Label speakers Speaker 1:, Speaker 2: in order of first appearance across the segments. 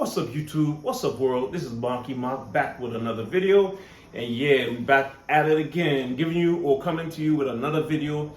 Speaker 1: What's up YouTube? What's up world? This is Marky Mark back with another video. And yeah, we back at it again, giving you or coming to you with another video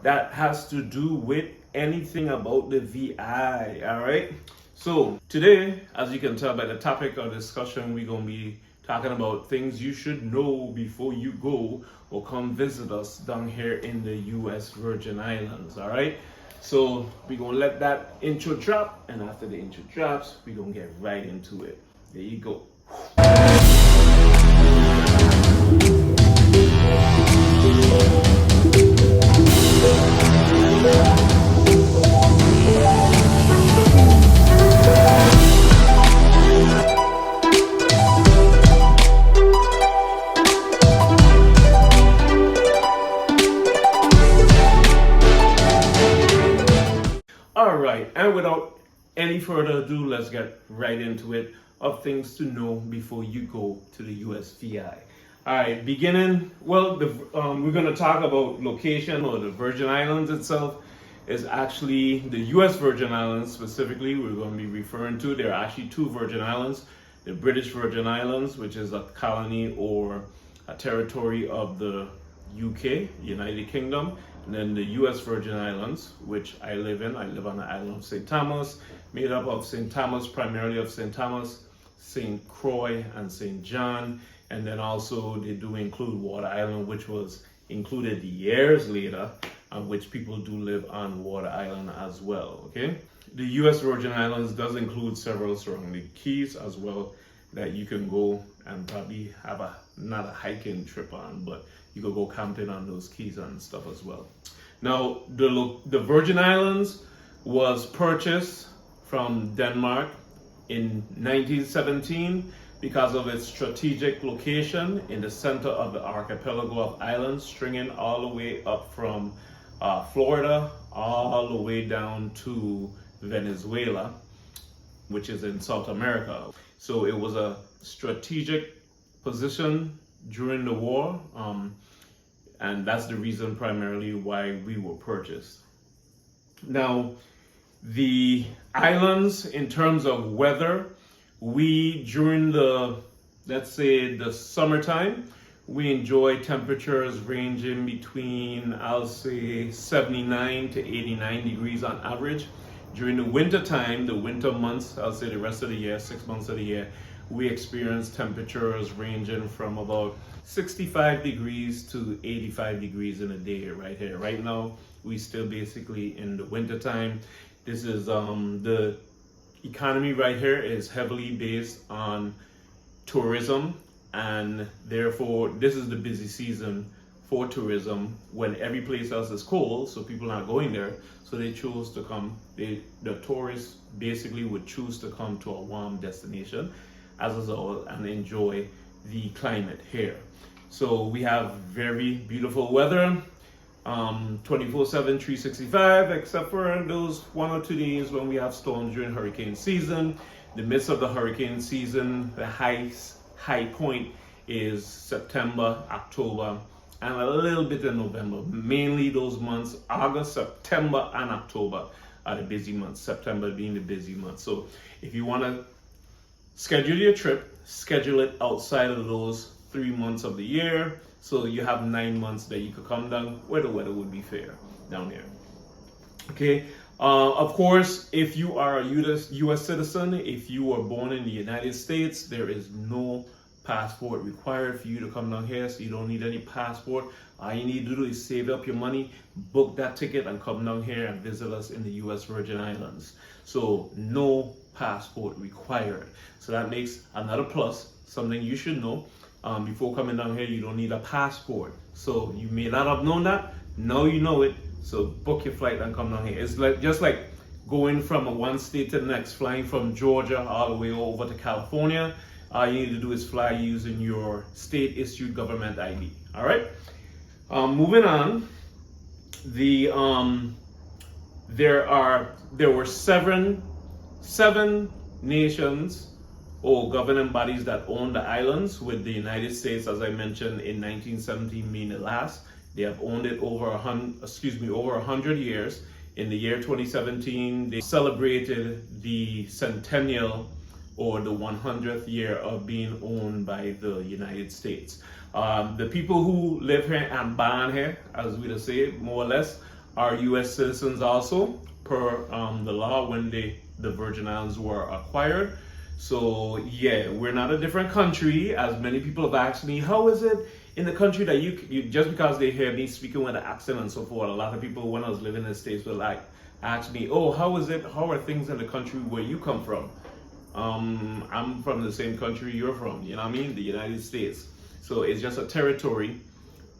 Speaker 1: that has to do with anything about the VI, alright? So today, as you can tell by the topic of discussion, we're going to be talking about things you should know before you go or come visit us down here in the US Virgin Islands, alright? So we're going to let that intro drop, and after the intro drops, we're going to get right into it. There you go. All right, and without any further ado, let's get right into it of things to know before you go to the USVI. All right, beginning, well, we're going to talk about location, or the Virgin Islands itself is actually the US Virgin Islands specifically. We're going to be referring to, there are actually two Virgin Islands, the British Virgin Islands, which is a colony or a territory of the UK, United Kingdom, and then the US Virgin Islands, which I live in. I live on the island of St. Thomas, made up of St. Thomas, primarily of St. Thomas, St. Croix, and St. John. And then also they do include Water Island, which was included years later, on which people do live on Water Island as well, okay? The US Virgin Islands does include several surrounding keys as well that you can go and probably have not a hiking trip on, but you could go camping on those keys and stuff as well. Now, the Virgin Islands was purchased from Denmark in 1917 because of its strategic location in the center of the archipelago of islands, stringing all the way up from Florida all the way down to Venezuela, which is in South America. So it was a strategic position during the war, and that's the reason primarily why we were purchased. Now, the islands, in terms of weather, during the, let's say, the summertime, we enjoy temperatures ranging between, I'll say, 79 to 89 degrees on average. During the winter time, the winter months, I'll say the rest of the year, 6 months of the year, we experience temperatures ranging from about 65 degrees to 85 degrees in a day right here. Right now, we still basically in the winter time. This is the economy right here is heavily based on tourism, and therefore this is the busy season for tourism when every place else is cold, so people aren't going there, so they choose to come. The tourists basically would choose to come to a warm destination as a result and enjoy the climate here. So we have very beautiful weather, 24/7, 365, except for those 1 or 2 days when we have storms during hurricane season. The midst of the hurricane season, the high point is September, October, and a little bit in November. Mainly those months, August, September, and October are the busy months, September being the busy month. So if you want to schedule your trip, schedule it outside of those 3 months of the year, so you have 9 months that you could come down where the weather would be fair down here. Okay, of course, if you are a US citizen, if you were born in the United States, there is no passport required for you to come down here, so you don't need any passport. All you need to do is save up your money, book that ticket, and come down here and visit us in the US Virgin Islands. So no passport required. So that makes another plus, something you should know. Before coming down here, you don't need a passport. So you may not have known that, now you know it. So book your flight and come down here. It's just like going from one state to the next, flying from Georgia all the way over to California. All you need to do is fly using your state-issued government ID. All right. Moving on, there were seven nations or governing bodies that own the islands, with the United States, as I mentioned, in 1917 being the last. They have owned it over 100 years. In the year 2017, they celebrated the centennial or the 100th year of being owned by the United States. The people who live here and born here, as we say, more or less, are U.S. citizens also, per the law when the Virgin Islands were acquired. So yeah, we're not a different country, as many people have asked me, how is it in the country that you just because they hear me speaking with an accent and so forth, a lot of people when I was living in the States would like ask me, oh, how are things in the country where you come from? I'm from the same country you're from, you know what I mean? The United States. So it's just a territory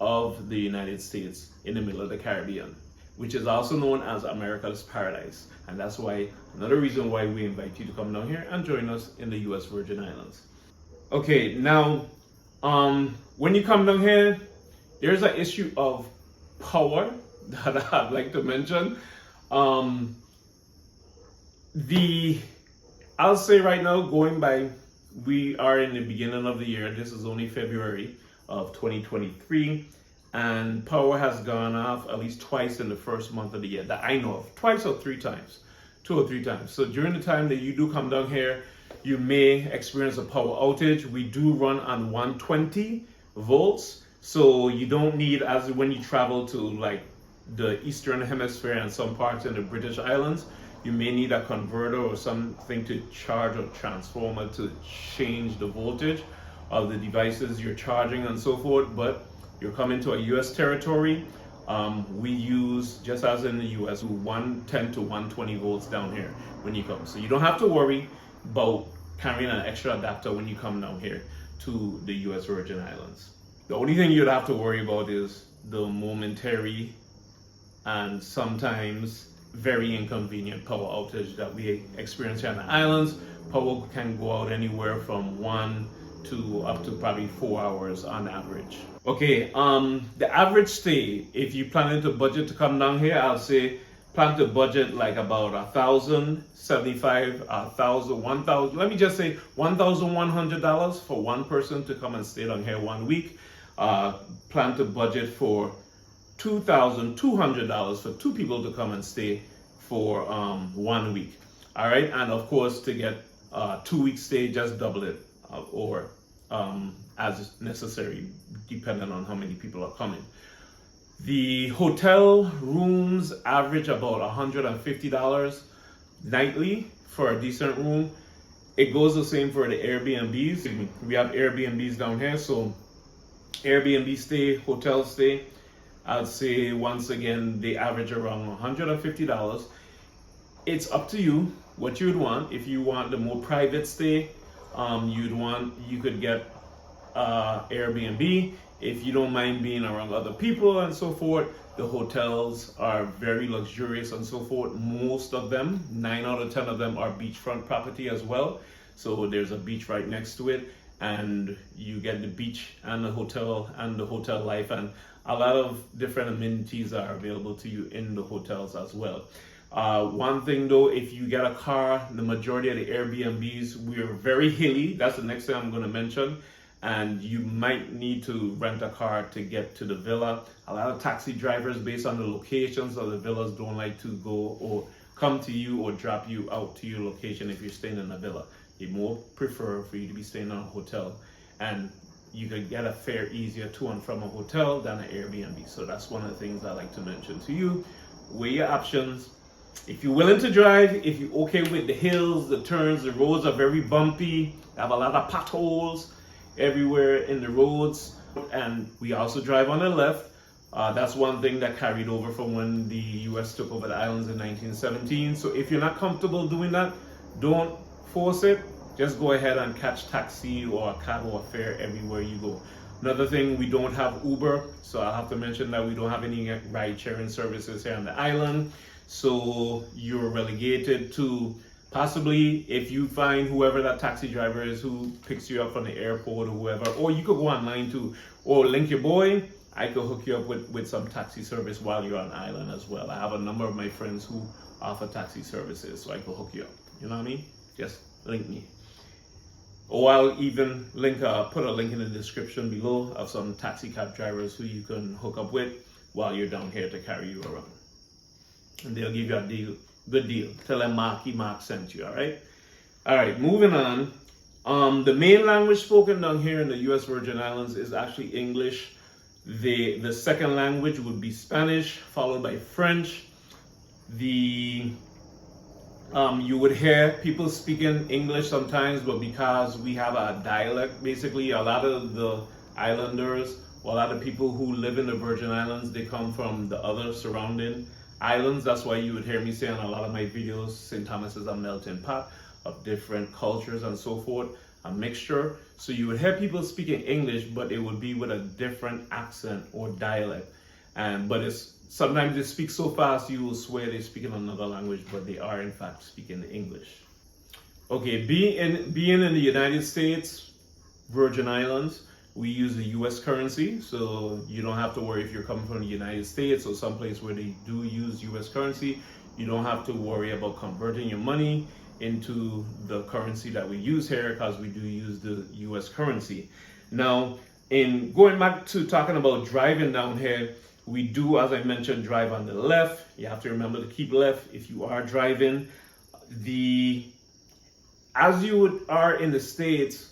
Speaker 1: of the United States in the middle of the Caribbean, which is also known as America's Paradise. And that's why, another reason why we invite you to come down here and join us in the US Virgin Islands. Okay, now, when you come down here, there's an issue of power that I'd like to mention. I'll say right now, going by, we are in the beginning of the year. This is only February of 2023. And power has gone off at least twice in the first month of the year that I know of. Twice or three times. 2 or 3 times. So during the time that you do come down here, you may experience a power outage. We do run on 120 volts. So you don't need, as when you travel to like the Eastern Hemisphere and some parts in the British Islands, you may need a converter or something to charge or transformer to change the voltage of the devices you're charging and so forth. But you're coming to a US territory, we use, just as in the US, 110 to 120 volts down here when you come. So you don't have to worry about carrying an extra adapter when you come down here to the US Virgin Islands. The only thing you'd have to worry about is the momentary and sometimes very inconvenient power outage that we experience here on the islands. Power can go out anywhere from 1 to up to probably 4 hours on average. Okay, the average stay, if you planning to budget to come down here, I'll say plan to budget like about $1,075, $1,000, let me just say $1,100 for one person to come and stay down here 1 week. Plan to budget for $2,200 for 2 people to come and stay for 1 week. All right, and of course to get 2 weeks stay, just double it or as necessary, depending on how many people are coming. The hotel rooms average about $150 nightly for a decent room. It goes the same for the Airbnbs. We have Airbnbs down here, so Airbnb stay, hotel stay, I'd say once again they average around $150. It's up to you what you'd want. If you want the more private stay, you could get Airbnb. If you don't mind being around other people and so forth, the hotels are very luxurious and so forth. Most of them, 9 out of 10 of them, are beachfront property as well. So there's a beach right next to it, and you get the beach and the hotel life, and a lot of different amenities are available to you in the hotels as well. One thing though, if you get a car, the majority of the Airbnbs, we're very hilly. That's the next thing I'm going to mention. And you might need to rent a car to get to the villa. A lot of taxi drivers, based on the locations of the villas, don't like to go or come to you or drop you out to your location if you're staying in a villa. They more prefer for you to be staying in a hotel, and you could get a fare easier to and from a hotel than an Airbnb. So that's one of the things I like to mention to you. Weigh your options. If you're willing to drive, if you're okay with the hills, the turns, the roads are very bumpy, they have a lot of potholes everywhere in the roads, and we also drive on the left. That's one thing that carried over from when the US took over the islands in 1917. So if you're not comfortable doing that, don't force it. Just go ahead and catch taxi or a cab or a fare everywhere you go. Another thing, we don't have Uber, so I have to mention that we don't have any ride sharing services here on the island. So you're relegated to possibly, if you find whoever that taxi driver is who picks you up from the airport or whoever, or you could go online too, or link your boy. I could hook you up with some taxi service while you're on the island as well. I have a number of my friends who offer taxi services, so I could hook you up. You know what I mean? Just link me. Or I'll even put a link in the description below of some taxi cab drivers who you can hook up with while you're down here to carry you around. And they'll give you a deal, good deal. Tell them Mark sent you, all right? All right, moving on. The main language spoken down here in the U.S. Virgin Islands is actually English. The second language would be Spanish, followed by French. You would hear people speaking English sometimes, but because we have a dialect, basically a lot of the islanders, or a lot of people who live in the Virgin Islands, they come from the other surrounding islands. That's why you would hear me say on a lot of my videos, St. Thomas is a melting pot of different cultures and so forth, a mixture. So you would hear people speaking English, but it would be with a different accent or dialect. But it's sometimes they speak so fast you will swear they speak in another language, but they are in fact speaking English. Okay, being in the United States, Virgin Islands, we use the U.S. currency, so you don't have to worry if you're coming from the United States or someplace where they do use U.S. currency. You don't have to worry about converting your money into the currency that we use here, because we do use the U.S. currency. Now, in going back to talking about driving down here, we do, as I mentioned, drive on the left. You have to remember to keep left if you are driving. As you are in the States,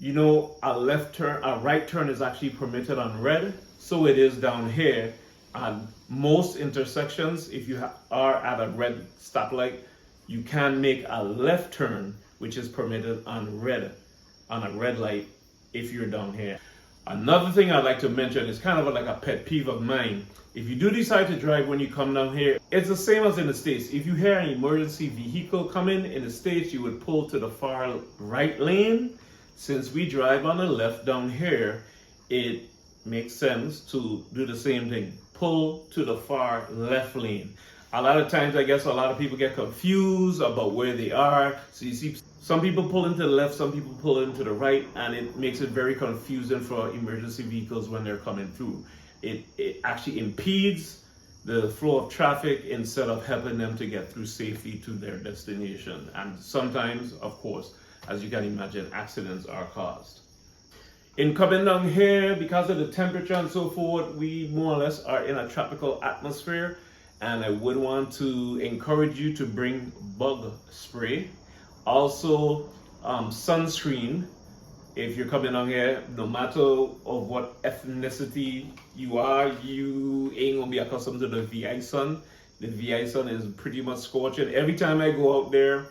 Speaker 1: you know, a right turn is actually permitted on red. So it is down here. On most intersections, if you are at a red stoplight, you can make a left turn, which is permitted on a red light if you're down here. Another thing I'd like to mention is kind of like a pet peeve of mine. If you do decide to drive when you come down here, it's the same as in the States. If you hear an emergency vehicle coming in the States, you would pull to the far right lane. Since we drive on the left down here, it makes sense to do the same thing. Pull to the far left lane. A lot of times, I guess a lot of people get confused about where they are. So you see some people pull into the left, some people pull into the right, and it makes it very confusing for emergency vehicles when they're coming through. It actually impedes the flow of traffic instead of helping them to get through safely to their destination. And sometimes, of course, as you can imagine, accidents are caused. In coming down here, because of the temperature and so forth, we more or less are in a tropical atmosphere. And I would want to encourage you to bring bug spray. Also, sunscreen. If you're coming down here, no matter of what ethnicity you are, you ain't gonna be accustomed to the VI sun. The VI sun is pretty much scorching. Every time I go out there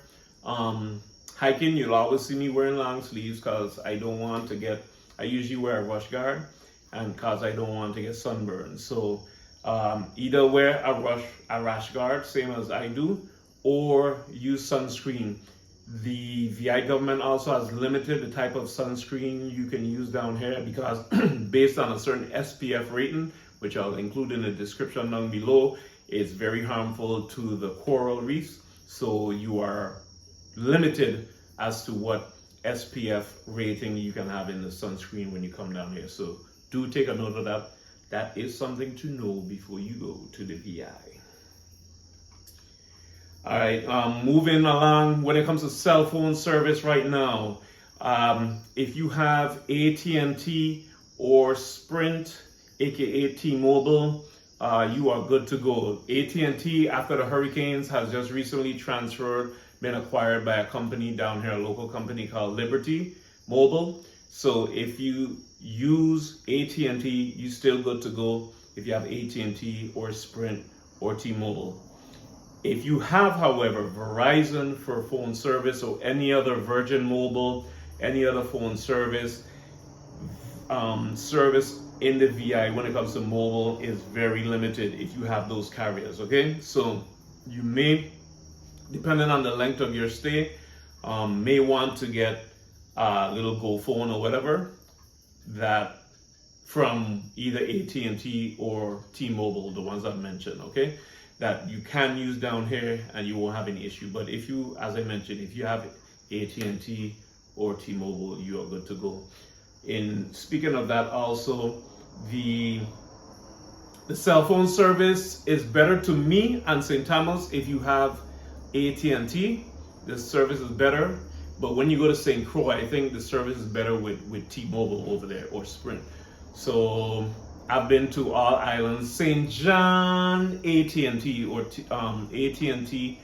Speaker 1: hiking, you'll always see me wearing long sleeves, because I don't want to get, I usually wear a rush guard, and because I don't want to get sunburned. So either wear a rash guard, same as I do, or use sunscreen. The VI government also has limited the type of sunscreen you can use down here, because based on a certain SPF rating, which I'll include in the description down below, it's very harmful to the coral reefs. So you are limited as to what SPF rating you can have in the sunscreen when you come down here. So do take a note of that. That is something to know before you go to the VI. All right, moving along, when it comes to cell phone service right now, if you have AT&T or Sprint, aka T-Mobile, you are good to go. AT&T, after the hurricanes, has just recently been acquired by a company down here, a local company called Liberty Mobile. So if you use AT&T, you still good to go if you have AT&T or Sprint or T-Mobile. If you have, however, Verizon for phone service or any other Virgin Mobile, any other phone service, service in the VI when it comes to mobile is very limited if you have those carriers, okay? So you may, depending on the length of your stay, may want to get a little Go phone or whatever that from either AT&T or T-Mobile, the ones I've mentioned, okay? That you can use down here and you won't have any issue. But if you, as I mentioned, if you have AT&T or T-Mobile, you are good to go. In speaking of that, also the cell phone service is better to me and St. Thomas if you have AT&T. The service is better. But when you go to St. Croix, I think the service is better with T-Mobile over there or Sprint. So I've been to all islands, St. John, AT&T or AT&T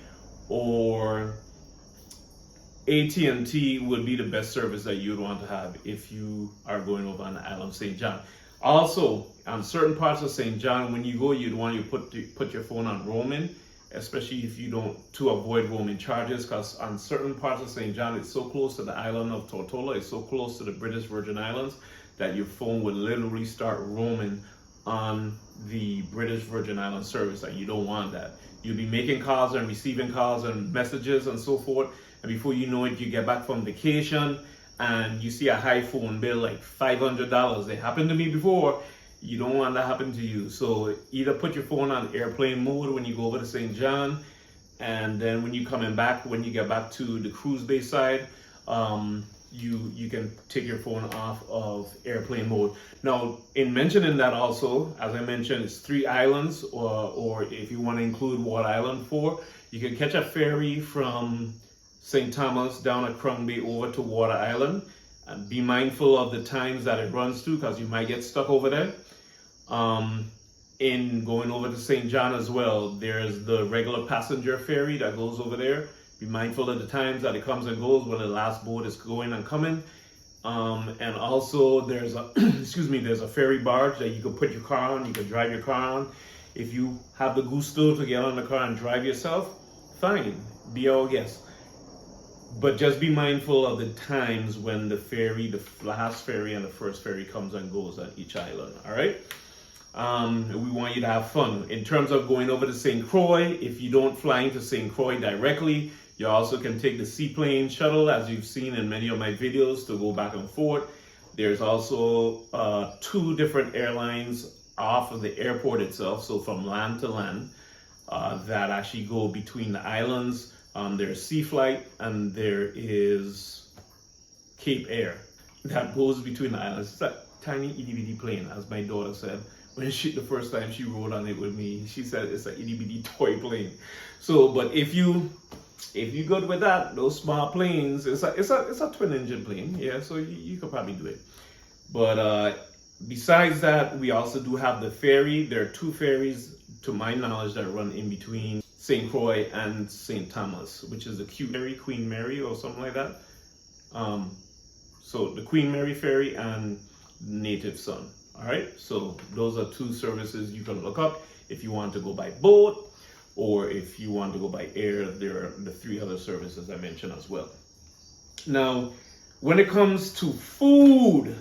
Speaker 1: or AT&T would be the best service that you'd want to have if you are going over on the island of St. John. Also, on certain parts of St. John, when you go, you'd want to put your phone on roaming, especially if you don't, to avoid roaming charges, because on certain parts of St. John, it's so close to the island of Tortola, it's so close to the British Virgin Islands, that your phone would literally start roaming on the British Virgin Islands service, and you don't want that. You'll be making calls and receiving calls and messages and so forth, and before you know it, you get back from vacation and you see a high phone bill like $500. It happened to me before. You don't want that to happen to you. So either put your phone on airplane mode when you go over to St. John, and then when you coming back, when you get back to the cruise bay side, you can take your phone off of airplane mode. Now, in mentioning that also, as I mentioned, it's 3 islands, or if you want to include Water Island 4, you can catch a ferry from St. Thomas down at Crown Bay over to Water Island. And be mindful of the times that it runs to, because you might get stuck over there. In going over to St. John as well, there's the regular passenger ferry that goes over there. Be mindful of the times that it comes and goes, when the last boat is going and coming. And also there's a there's a ferry barge that you can put your car on, you can drive your car on. If you have the gusto to get on the car and drive yourself, fine, be our guest. But just be mindful of the times when the ferry, the last ferry and the first ferry comes and goes on each island, all right? We want you to have fun. In terms of going over to St. Croix, if you don't fly into St. Croix directly, you also can take the seaplane shuttle, as you've seen in many of my videos, to go back and forth. There's also 2 different airlines off of the airport itself, so from land to land, that actually go between the islands. There's Sea Flight, and there is Cape Air that goes between the islands. It's a tiny itty bitty plane, as my daughter said when the first time she rode on it with me. She said it's an itty bitty toy plane. So, but if you good with that, those small planes, it's a twin engine plane, yeah. So you could probably do it. But besides that, we also do have the ferry. There are 2 ferries, to my knowledge, that run in between St. Croix and St. Thomas, which is the Queen Mary or something like that. So the Queen Mary ferry and Native Son. All right, so those are 2 services you can look up if you want to go by boat, or if you want to go by air. There are the 3 other services I mentioned as well. Now, when it comes to food,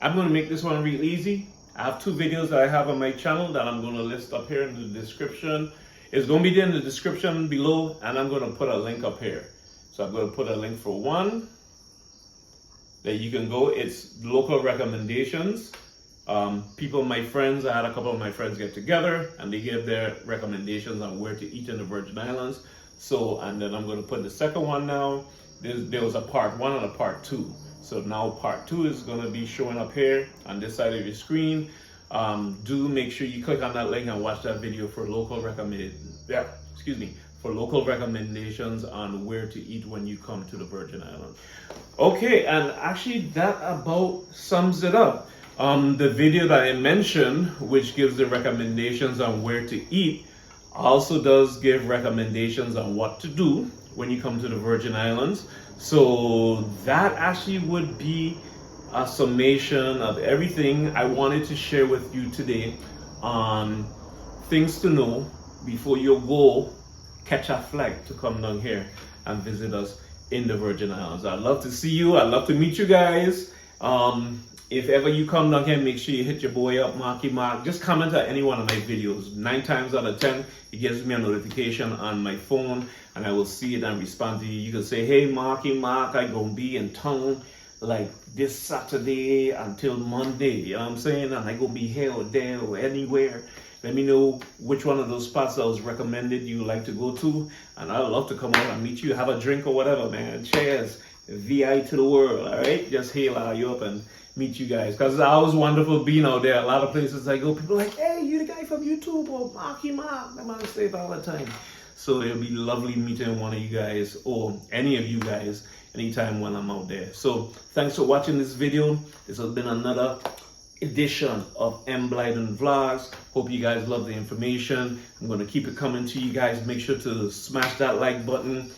Speaker 1: I'm going to make this one real easy. I have 2 videos that I have on my channel that I'm going to list up here in the description. It's going to be there in the description below, and I'm going to put a link up here. So I'm going to put a link for one that you can go. It's local recommendations. My friends, I had a couple of my friends get together and they gave their recommendations on where to eat in the Virgin Islands. So, and then I'm going to put the second one now. There was a part 1 and a part 2. So now part 2 is going to be showing up here on this side of your screen. Do make sure you click on that link and watch that video for local recommendations on where to eat when you come to the Virgin Islands. Okay, and actually that about sums it up. The video that I mentioned, which gives the recommendations on where to eat, also does give recommendations on what to do when you come to the Virgin Islands. So that actually would be a summation of everything I wanted to share with you today on things to know before you go catch a flight to come down here and visit us in the Virgin Islands. I'd love to see you. I'd love to meet you guys. If ever you come down here, make sure you hit your boy up, Marky Mark. Just comment on any one of my videos. 9 times out of 10, it gives me a notification on my phone, and I will see it and respond to you. You can say, hey, Marky Mark, I gonna be in town like this Saturday until Monday. You know what I'm saying? And I gonna be here or there or anywhere. Let me know which one of those spots that was recommended you like to go to, and I'd love to come out and meet you, have a drink or whatever, man. Cheers. VI to the world, all right? Just hail you up and meet you guys, because it's always wonderful being out there. A lot of places I go, people are like, hey, you the guy from YouTube or Marky Mark. I'm on stage all the time. So it'll be lovely meeting one of you guys or any of you guys anytime when I'm out there. So thanks for watching this video. This has been another edition of M. Blyden Vlogs. Hope you guys love the information. I'm going to keep it coming to you guys. Make sure to smash that like button.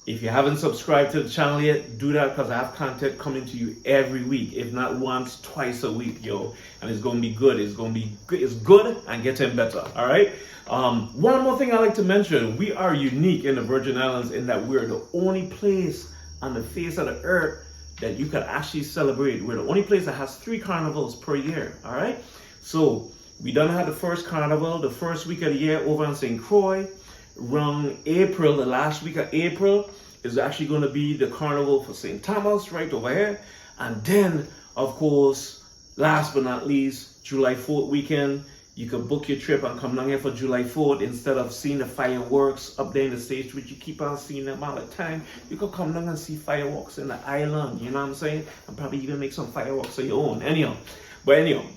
Speaker 1: If you haven't subscribed to the channel yet, do that, because I have content coming to you every week, if not once, twice a week, yo. And it's gonna be good. It's gonna be good. It's good and getting better. All right. One more thing I like to mention: we are unique in the Virgin Islands in that we're the only place on the face of the earth that you could actually celebrate. We're the only place that has 3 carnivals per year. All right. So we done had the first carnival, the first week of the year over in St. Croix. Around April, the last week of April, is actually going to be the carnival for St. Thomas right over here. And then, of course, last but not least, July 4th weekend, you can book your trip and come down here for July 4th. Instead of seeing the fireworks up there in the States, which you keep on seeing them all the time, you can come down and see fireworks in the island, you know what I'm saying? And probably even make some fireworks of your own. Anyhow,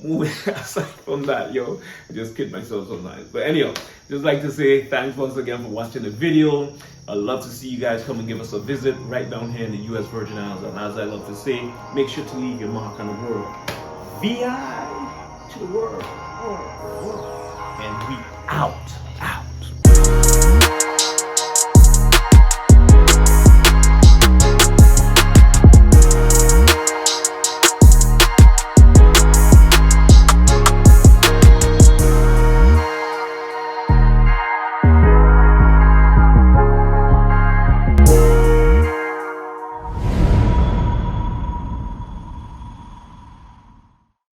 Speaker 1: moving aside from that, yo, I just kid myself sometimes. But anyhow, just like to say thanks once again for watching the video. I'd love to see you guys come and give us a visit right down here in the US Virgin Islands. And as I love to say, make sure to leave your mark on the world. VI to the world. And we out.